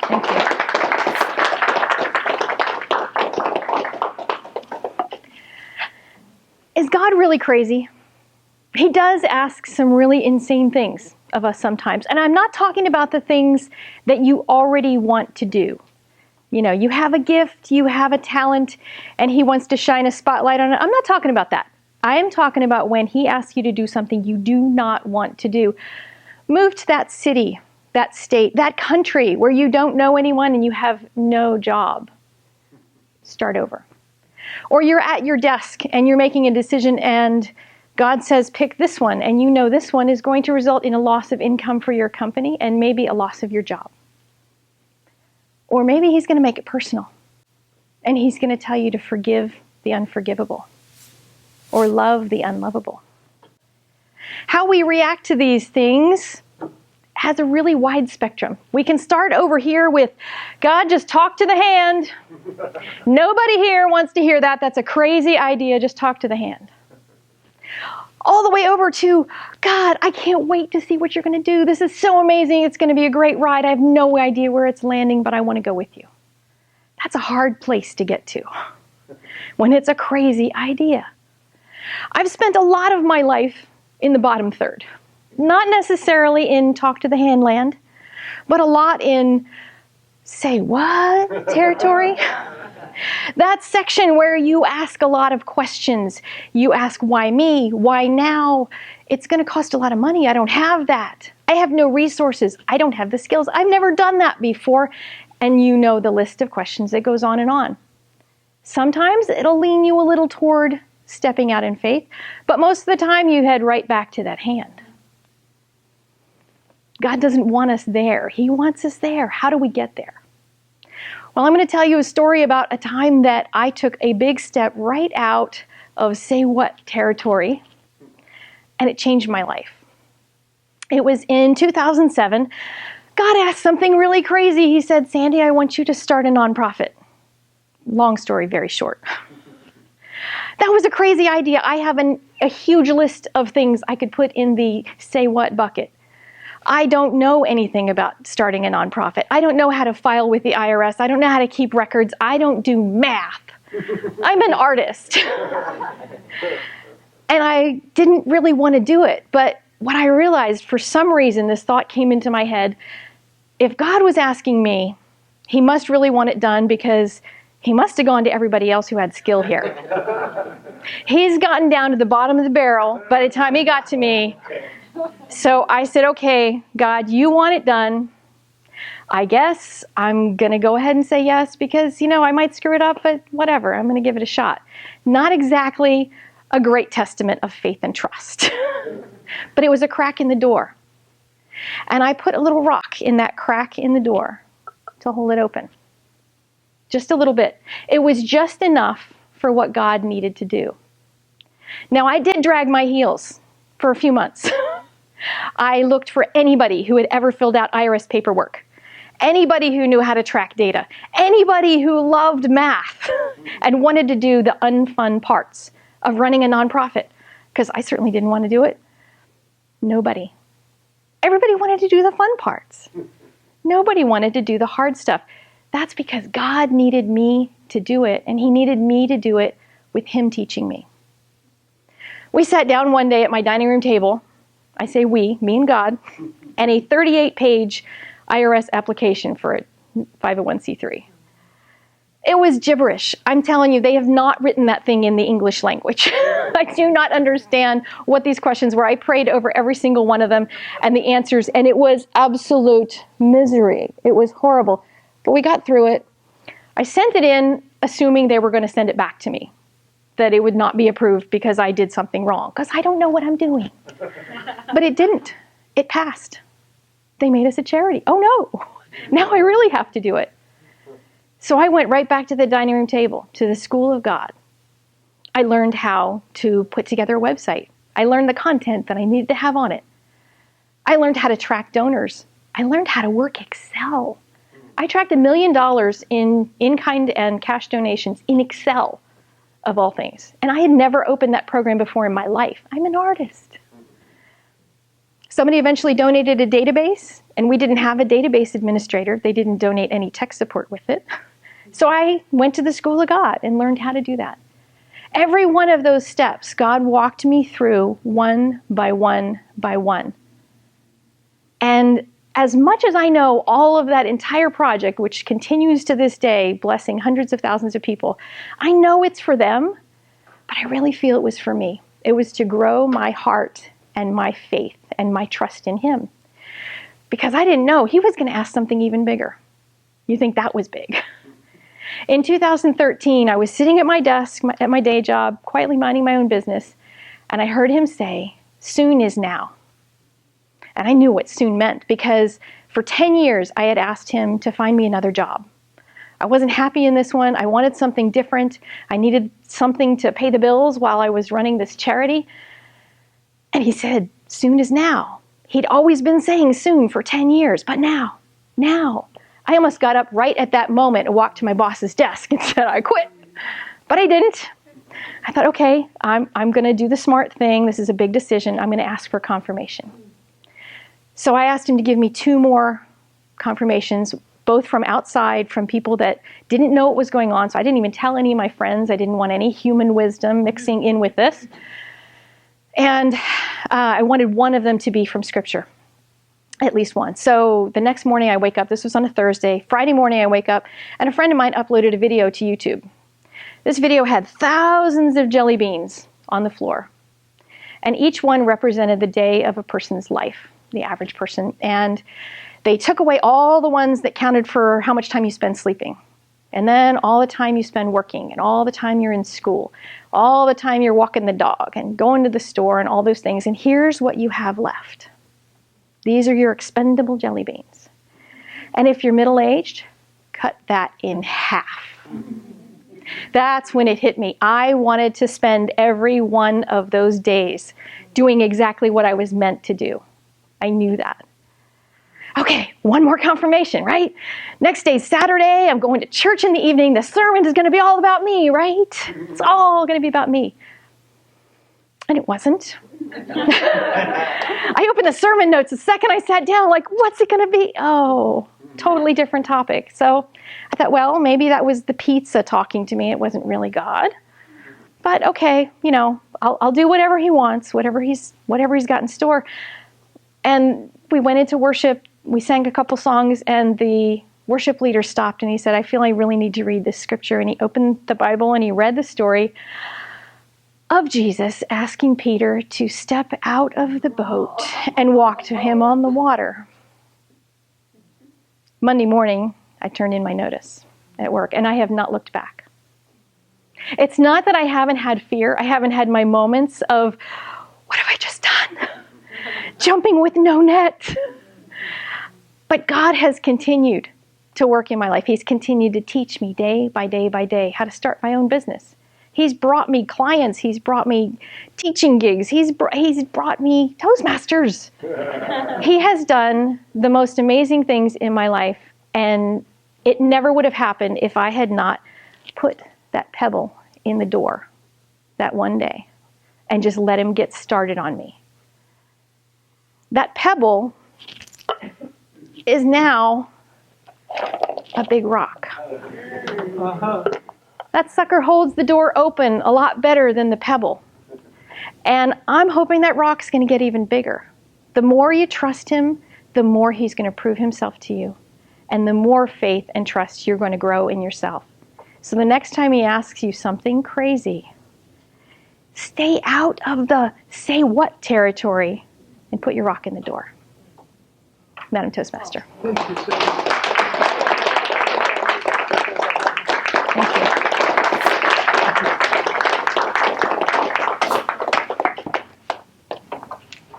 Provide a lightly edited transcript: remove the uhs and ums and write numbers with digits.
Thank you. Is God really crazy? He does ask some really insane things of us sometimes. And I'm not talking about the things that you already want to do. You know, you have a gift, you have a talent, and he wants to shine a spotlight on it. I'm not talking about that. I am talking about when he asks you to do something you do not want to do. Move to that city, that state, that country where you don't know anyone and you have no job. Start over. Or you're at your desk and you're making a decision and God says, pick this one, and you know this one is going to result in a loss of income for your company and maybe a loss of your job. Or maybe he's going to make it personal, and he's going to tell you to forgive the unforgivable or love the unlovable. How we react to these things has a really wide spectrum. We can start over here with, God, just talk to the hand. Nobody here wants to hear that. That's a crazy idea. Just talk to the hand. All the way over to, God, I can't wait to see what you're going to do. This is so amazing. It's going to be a great ride. I have no idea where it's landing, but I want to go with you. That's a hard place to get to when it's a crazy idea. I've spent a lot of my life in the bottom third. Not necessarily in talk to the hand land, but a lot in say what territory. That section where you ask a lot of questions. You ask, why me? Why now? It's going to cost a lot of money. I don't have that. I have no resources. I don't have the skills. I've never done that before. And you know the list of questions that goes on and on. Sometimes it'll lean you a little toward stepping out in faith, but most of the time you head right back to that hand. God doesn't want us there. He wants us there. How do we get there? Well, I'm going to tell you a story about a time that I took a big step right out of say what territory, and it changed my life. It was in 2007. God asked something really crazy. He said, Sandy, I want you to start a nonprofit. Long story, very short. That was a crazy idea. I have a huge list of things I could put in the say what bucket. I don't know anything about starting a nonprofit. I don't know how to file with the IRS. I don't know how to keep records. I don't do math. I'm an artist. And I didn't really want to do it. But what I realized, for some reason, this thought came into my head. If God was asking me, he must really want it done because he must have gone to everybody else who had skill here. He's gotten down to the bottom of the barrel by the time he got to me. So I said, okay, God, you want it done. I guess I'm going to go ahead and say yes because, I might screw it up, but whatever, I'm going to give it a shot. Not exactly a great testament of faith and trust, but it was a crack in the door. And I put a little rock in that crack in the door to hold it open. Just a little bit. It was just enough for what God needed to do. Now, I did drag my heels for a few months. I looked for anybody who had ever filled out IRS paperwork, anybody who knew how to track data, anybody who loved math and wanted to do the unfun parts of running a nonprofit, because I certainly didn't want to do it. Nobody. Everybody wanted to do the fun parts. Nobody wanted to do the hard stuff. That's because God needed me to do it, and he needed me to do it with him teaching me. We sat down one day at my dining room table. I say we, me and God, and a 38-page IRS application for a 501c3. It was gibberish. I'm telling you, they have not written that thing in the English language. I do not understand what these questions were. I prayed over every single one of them and the answers, and it was absolute misery. It was horrible. But we got through it. I sent it in assuming they were going to send it back to me, that it would not be approved because I did something wrong, because I don't know what I'm doing. But it didn't. It passed. They made us a charity. Oh no, now I really have to do it. So I went right back to the dining room table, to the School of God. I learned how to put together a website. I learned the content that I needed to have on it. I learned how to track donors. I learned how to work Excel. I tracked $1 million in in-kind and cash donations in Excel, of all things. And I had never opened that program before in my life. I'm an artist. Somebody eventually donated a database, and we didn't have a database administrator. They didn't donate any tech support with it. So I went to the School of God and learned how to do that. Every one of those steps, God walked me through one by one by one. And as much as I know all of that entire project, which continues to this day, blessing hundreds of thousands of people, I know it's for them, but I really feel it was for me. It was to grow my heart and my faith and my trust in Him. Because I didn't know He was going to ask something even bigger. You think that was big. In 2013, I was sitting at my desk, at my day job, quietly minding my own business, and I heard Him say, "Soon is now." And I knew what soon meant, because for 10 years I had asked Him to find me another job. I wasn't happy in this one. I wanted something different. I needed something to pay the bills while I was running this charity. And He said, "Soon is now." He'd always been saying soon for 10 years, but now. I almost got up right at that moment and walked to my boss's desk and said, "I quit." But I didn't. I thought, okay, I'm going to do the smart thing. This is a big decision. I'm going to ask for confirmation. So I asked Him to give me 2 more confirmations, both from outside, from people that didn't know what was going on. So I didn't even tell any of my friends. I didn't want any human wisdom mixing in with this. And I wanted one of them to be from Scripture. At least one. So the next morning I wake up, this was on a Thursday, Friday morning I wake up, and a friend of mine uploaded a video to YouTube. This video had thousands of jelly beans on the floor. And each one represented the day of a person's life, the average person. And they took away all the ones that counted for how much time you spend sleeping. And then all the time you spend working, and all the time you're in school, all the time you're walking the dog and going to the store and all those things. And here's what you have left. These are your expendable jelly beans. And if you're middle-aged, cut that in half. That's when it hit me. I wanted to spend every one of those days doing exactly what I was meant to do. I knew that. Okay, one more confirmation, right? Next day's Saturday. I'm going to church in the evening. The sermon is going to be all about me, right? It's all going to be about me. And it wasn't. I opened the sermon notes the second I sat down, like, what's it going to be? Oh, totally different topic. So I thought, well, maybe that was the pizza talking to me. It wasn't really God. But okay, I'll do whatever He wants, whatever he's got in store. And we went into worship. We sang a couple songs, and the worship leader stopped and he said, "I feel I really need to read this scripture." And he opened the Bible and he read the story of Jesus asking Peter to step out of the boat and walk to Him on the water. Monday morning, I turned in my notice at work, and I have not looked back. It's not that I haven't had fear. I haven't had my moments of, what have I just done? Jumping with no net. But God has continued to work in my life. He's continued to teach me day by day by day how to start my own business. He's brought me clients. He's brought me teaching gigs. He's brought me Toastmasters. He has done the most amazing things in my life, and it never would have happened if I had not put that pebble in the door that one day and just let Him get started on me. That pebble is now a big rock. That sucker holds the door open a lot better than the pebble. And I'm hoping that rock's going to get even bigger. The more you trust Him, the more He's going to prove Himself to you. And the more faith and trust you're going to grow in yourself. So the next time He asks you something crazy, stay out of the say what territory and put your rock in the door. Madam Toastmaster.